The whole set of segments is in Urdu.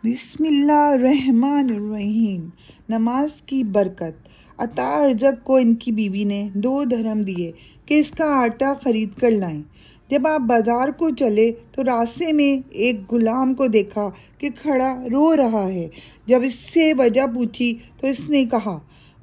بسم اللہ الرحمن الرحیم۔ نماز کی برکت۔ عطا ارزق کو ان کی بیوی نے 2 درہم دیے کہ اس کا آٹا خرید کر لائیں۔ جب آپ بازار کو چلے تو راستے میں ایک غلام کو دیکھا کہ کھڑا رو رہا ہے۔ جب اس سے وجہ پوچھی تو اس نے کہا،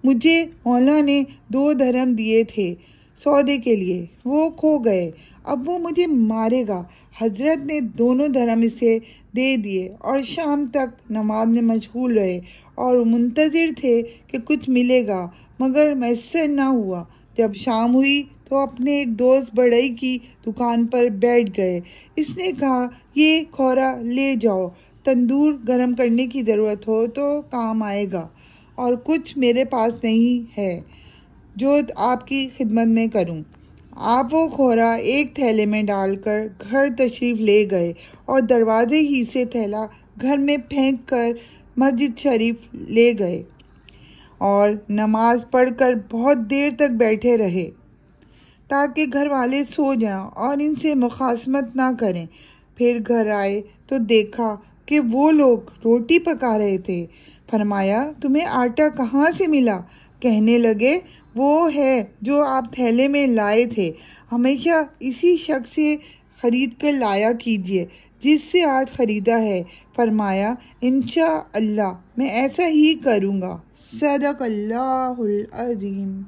مجھے مولا نے 2 درہم دیے تھے سودے کے لیے، وہ کھو گئے، اب وہ مجھے مارے گا۔ حضرت نے دونوں درہم اسے دے دیے اور شام تک نماز میں مشغول رہے اور منتظر تھے کہ کچھ ملے گا، مگر میسر نہ ہوا۔ جب شام ہوئی تو اپنے ایک دوست بڑھئی کی دکان پر بیٹھ گئے۔ اس نے کہا، یہ کھورا لے جاؤ، تندور گرم کرنے کی ضرورت ہو تو کام آئے گا، اور کچھ میرے پاس نہیں ہے جو آپ کی خدمت میں کروں۔ آپ وہ کھورا ایک تھیلے میں ڈال کر گھر تشریف لے گئے اور دروازے ہی سے تھیلا گھر میں پھینک کر مسجد شریف لے گئے اور نماز پڑھ کر بہت دیر تک بیٹھے رہے تاکہ گھر والے سو جائیں اور ان سے مخاصمت نہ کریں۔ پھر گھر آئے تو دیکھا کہ وہ لوگ روٹی پکا رہے تھے۔ فرمایا، تمہیں آٹا کہاں سے ملا؟ کہنے لگے، وہ ہے جو آپ تھیلے میں لائے تھے، ہمیشہ اسی شخص سے خرید کر لایا کیجیے جس سے آج خریدا ہے۔ فرمایا، انشاءاللہ میں ایسا ہی کروں گا۔ صدق اللہ العظیم۔